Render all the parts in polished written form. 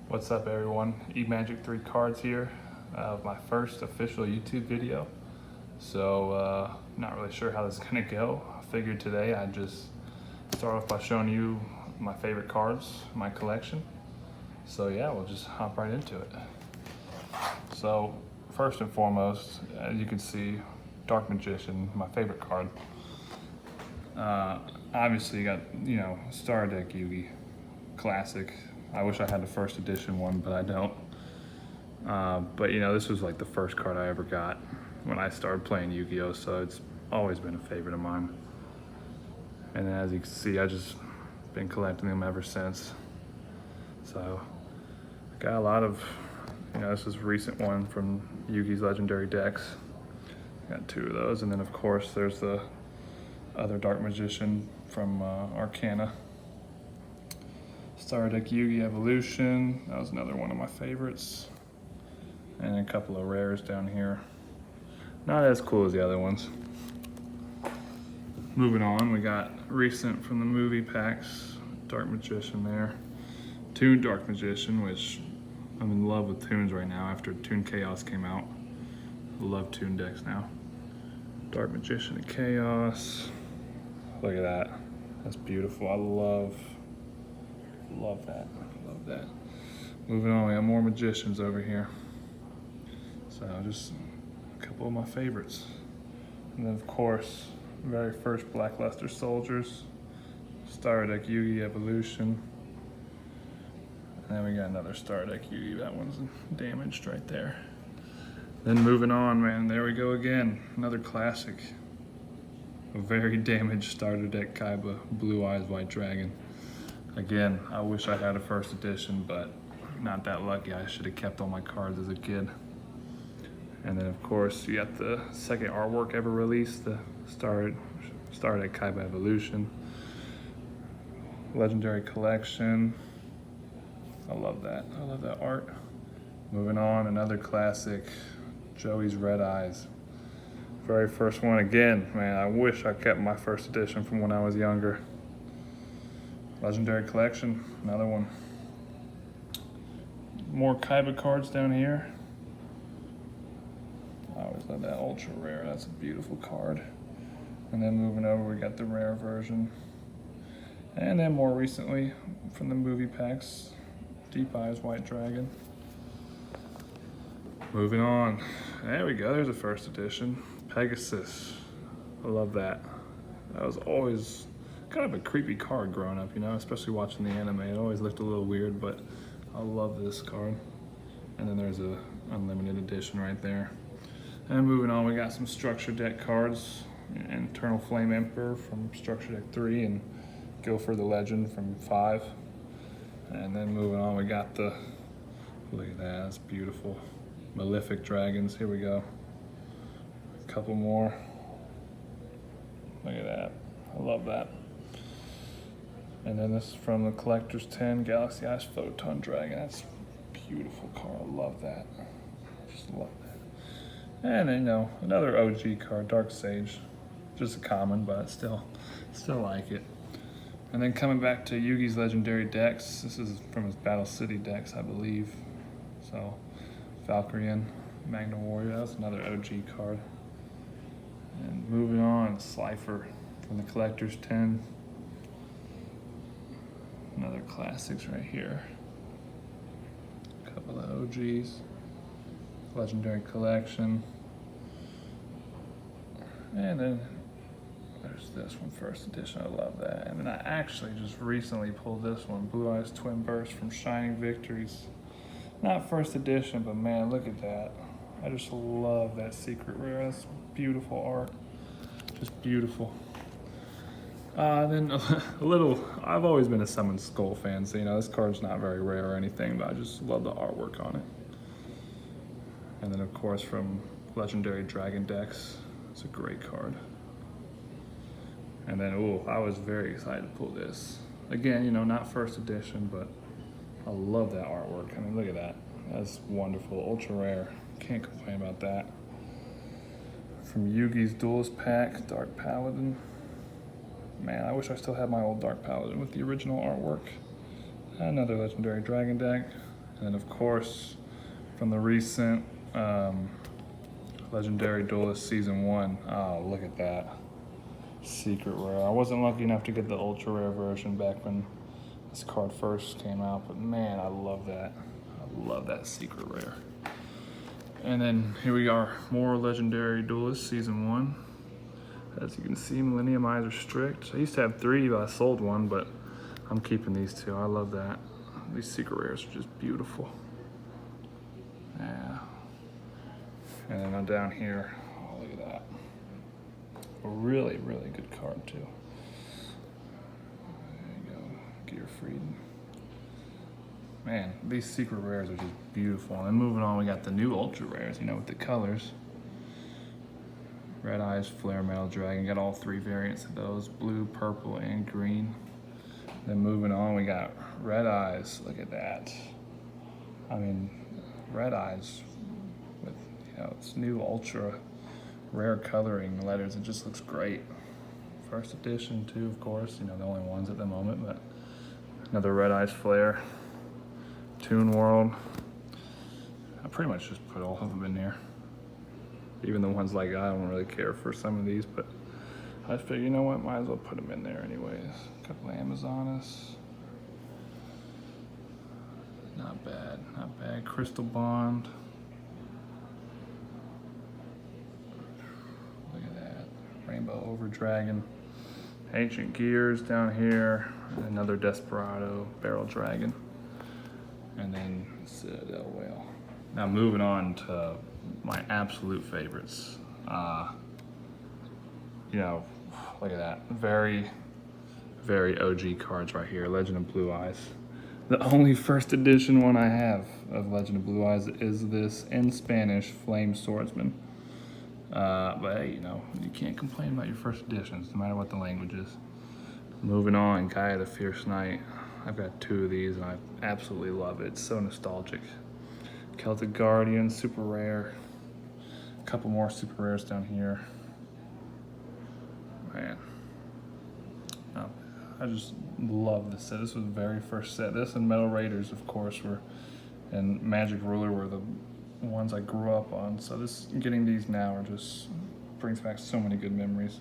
What's up everyone, eMagic 3 cards here, my first official YouTube video. So not really sure how this is gonna go. I figured today I'd just start off by showing you my favorite cards, my collection. So yeah, we'll just hop right into it. So first and foremost, as you can see, Dark Magician, my favorite card. Obviously you got, Star Deck Yugi, classic. I wish I had the first edition one, but I don't. But this was like the first card I ever got when I started playing Yu-Gi-Oh! So it's always been a favorite of mine. And as you can see, I just been collecting them ever since. So I got a lot of, this is a recent one from Yugi's Legendary decks. Got 2 of those, and then of course there's the other Dark Magician from Arcana. Star Deck Yugi Evolution, that was another one of my favorites. And a couple of rares down here. Not as cool as the other ones. Moving on, we got recent from the movie packs, Dark Magician there. Toon Dark Magician, which I'm in love with Toons right now after Toon Chaos came out. I love Toon decks now. Dark Magician of Chaos. Look at that, that's beautiful. I love that, love that. Moving on, we got more magicians over here. So just a couple of my favorites. And then of course, very first Blackluster Soldiers, Star Deck Yugi Evolution. And then we got another Star Deck Yugi, that one's damaged right there. Then moving on, man, there we go again, another classic. A very damaged Starter Deck Kaiba, Blue Eyes White Dragon. Again, I wish I had a first edition, but not that lucky. I should have kept all my cards as a kid. And then of course, you got the second artwork ever released, the Star Deck Kaiba Evolution. Legendary Collection. I love that art. Moving on, another classic, Joey's Red Eyes. Very first one again, man, I wish I kept my first edition from when I was younger. Legendary Collection, another one. More Kaiba cards down here. I always love that ultra rare, that's a beautiful card. And then moving over, we got the rare version. And then more recently, from the movie packs, Deep Eyes White Dragon. Moving on, there we go, there's a first edition. Pegasus, I love that. That was always kind of a creepy card growing up, especially watching the anime. It always looked a little weird, but I love this card. And then there's a unlimited edition right there. And moving on, we got some Structure Deck cards. Eternal Flame Emperor from Structure Deck 3 and Gilfer the Legend from 5. And then moving on, we got the, look at that, that's beautiful. Malefic Dragons, here we go. A couple more. Look at that, I love that. And then this is from the Collector's 10, Galaxy Eyes Photon Dragon. That's a beautiful card, I love that. Just love that. And then, another OG card, Dark Sage. Just a common, but still like it. And then coming back to Yugi's Legendary decks, this is from his Battle City decks, I believe. So, Valkyrian, Magna Warrior, that's another OG card. And moving on, Slifer from the Collector's 10. Another classics right here. A couple of OGs. Legendary Collection. And then there's this one, first edition, I love that. And then I actually just recently pulled this one, Blue Eyes Twin Burst from Shining Victories. Not first edition, but man, look at that. I just love that secret rare, that's beautiful art, just beautiful. Then a little, I've always been a Summoned Skull fan, so this card's not very rare or anything, but I just love the artwork on it. And then of course from Legendary Dragon decks, it's a great card. And then, I was very excited to pull this. Again, not first edition, but I love that artwork. I mean, look at that, that's wonderful, ultra rare, can't complain about that. From Yugi's Duelist pack, Dark Paladin. Man, I wish I still had my old Dark Paladin with the original artwork. Another Legendary Dragon deck. And then of course, from the recent Legendary Duelist Season 1. Oh, look at that. Secret rare. I wasn't lucky enough to get the ultra rare version back when this card first came out, but man, I love that. I love that secret rare. And then here we are, more Legendary Duelist Season 1. As you can see, Millennium Eyes are strict. I used to have 3, but I sold 1, but I'm keeping these 2. I love that. These secret rares are just beautiful. Yeah. And then on down here, oh, look at that. A really, really good card too. There you go, Gear Freedom. Man, these secret rares are just beautiful. And then moving on, we got the new ultra rares, you know, with the colors. Red Eyes, Flare Metal Dragon, got all 3 variants of those, blue, purple, and green. Then moving on, we got Red Eyes, look at that. I mean, Red Eyes with, you know, its new ultra rare coloring letters, it just looks great. First edition too, of course, you know, the only ones at the moment, but another Red Eyes Flare. Toon World. I pretty much just put all of them in here. Even the ones like I don't really care for some of these, but I figured, you know what, might as well put them in there anyways. A couple of Amazonas. Not bad, not bad. Crystal Bond. Look at that. Rainbow Over Dragon. Ancient Gears down here. Another Desperado Barrel Dragon. And then Citadel Whale. Now moving on to my absolute favorites. You know, look at that. Very, very OG cards right here. Legend of Blue Eyes. The only first edition one I have of Legend of Blue Eyes is this in Spanish Flame Swordsman. But hey, you know, you can't complain about your first editions, no matter what the language is. Moving on, Gaia the Fierce Knight. I've got 2 of these and I absolutely love it. It's so nostalgic. Celtic Guardian, super rare. A couple more super rares down here. Man. Oh, I just love this set. This was the very first set. This and Metal Raiders, of course, and Magic Ruler were the ones I grew up on. So getting these now are just brings back so many good memories.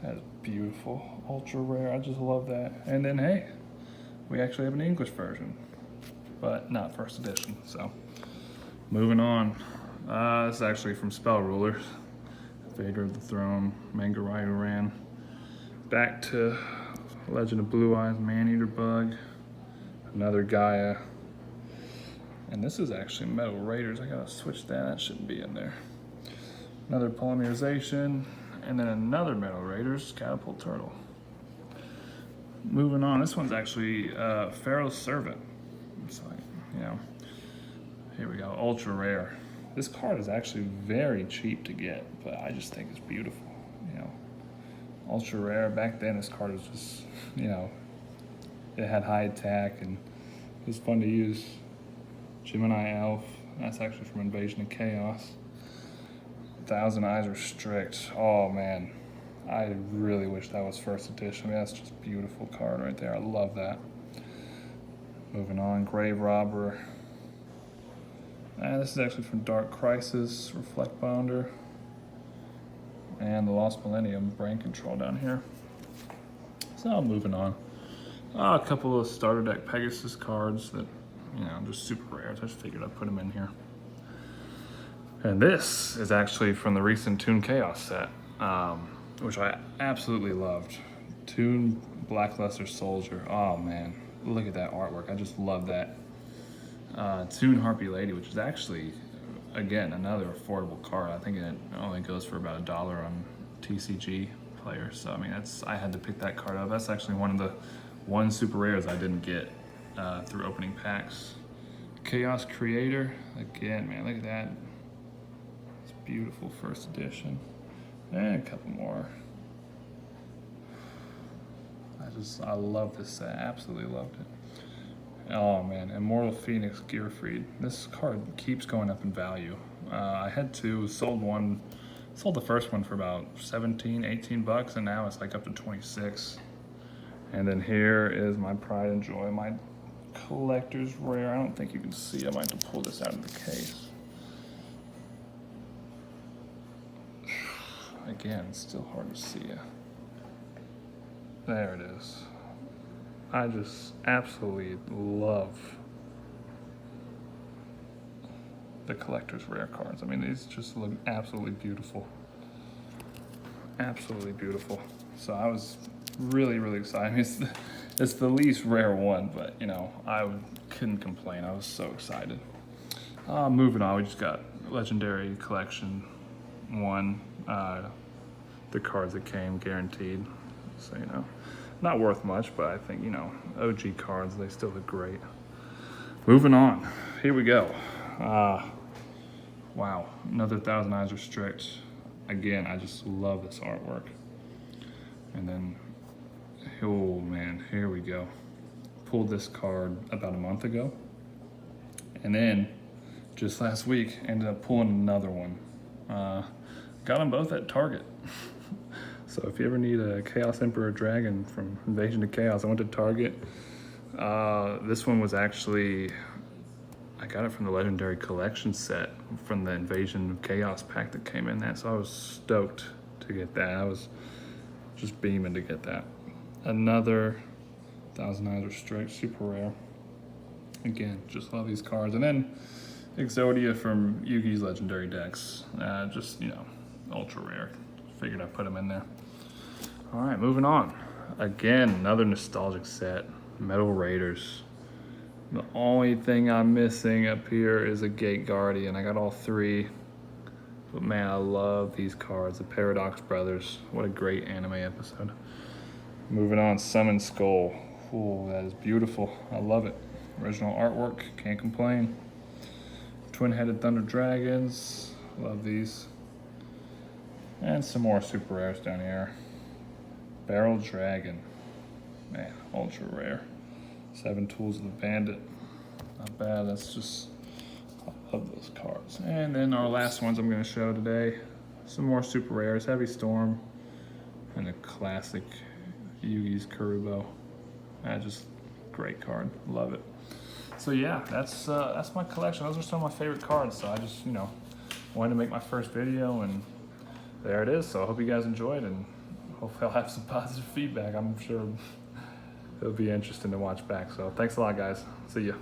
That is beautiful. Ultra rare. I just love that. And then hey, we actually have an English version, but not first edition. So moving on. This is actually from Spell Rulers. Vader of the Throne, Mangarai Uran. Back to Legend of Blue Eyes, Maneater Bug. Another Gaia. And this is actually Metal Raiders. I gotta switch that. That shouldn't be in there. Another Polymerization. And then another Metal Raiders, Catapult Turtle. Moving on, this one's actually Pharaoh's Servant. It's like, you know, here we go, ultra rare. This card is actually very cheap to get, but I just think it's beautiful, you know. Ultra rare, back then this card was just, you know, it had high attack and it was fun to use. Gemini Elf, that's actually from Invasion of Chaos. Thousand Eyes are strict, oh man. I really wish that was first edition. I mean, that's just a beautiful card right there. I love that. Moving on, Grave Robber. And this is actually from Dark Crisis, Reflect Bounder. And the Lost Millennium, Brain Control down here. So moving on. A couple of starter deck Pegasus cards that, you know, just super rare. I just figured I'd put them in here. And this is actually from the recent Toon Chaos set. Which I absolutely loved. Toon Blackluster Soldier. Oh man, look at that artwork. I just love that. Toon Harpy Lady, which is actually, again, another affordable card. I think it only goes for about $1 on TCG Player. So I mean, I had to pick that card up. That's actually one of the super rares I didn't get through opening packs. Chaos Creator, again, man, look at that. It's beautiful first edition. And a couple more. I love this set, absolutely loved it. Oh man, Immortal Phoenix Gearfried. This card keeps going up in value. I had 2, sold the first one for about 17, 18 bucks, and now it's like up to 26. And then here is my pride and joy, my collector's rare. I don't think you can see. I might have to pull this out of the case. Again, it's still hard to see. There it is. I just absolutely love the collector's rare cards. I mean, these just look absolutely beautiful. Absolutely beautiful. So I was really, really excited. I mean, it's the least rare one, but you know, I couldn't complain. I was so excited. Moving on, we just got Legendary Collection 1. The cards that came guaranteed. So, you know, not worth much, but I think, you know, OG cards, they still look great. Moving on, here we go. Wow, another Thousand Eyes Restrict. Again, I just love this artwork. And then, oh man, here we go. Pulled this card about a month ago. And then, just last week, ended up pulling another one. Got them both at Target. So if you ever need a Chaos Emperor Dragon from Invasion to Chaos, I went to Target. This one was actually, I got it from the Legendary Collection set from the Invasion of Chaos pack that came in that. So I was stoked to get that. I was just beaming to get that. Another Thousand Eyes Restrict, super rare. Again, just love these cards. And then Exodia from Yugi's Legendary decks. Just, you know, ultra rare. Figured I'd put them in there. All right, moving on. Again, another nostalgic set, Metal Raiders. The only thing I'm missing up here is a Gate Guardian. I got all three, but man, I love these cards. The Paradox Brothers, what a great anime episode. Moving on, Summon Skull. Oh, that is beautiful. I love it. Original artwork, can't complain. Twin-headed Thunder Dragons, love these. And some more super rares down here. Barrel Dragon, man, ultra rare. 7 Tools of the Bandit, not bad. That's just, I love those cards. And then our last ones I'm going to show today, some more super rares. Heavy Storm and a classic Yugi's Kurubo. Just great card, love it. So yeah, that's my collection. Those are some of my favorite cards. So I just, you know, wanted to make my first video, and there it is. So I hope you guys enjoyed, and hopefully I'll have some positive feedback. I'm sure it'll be interesting to watch back. So thanks a lot, guys. See ya.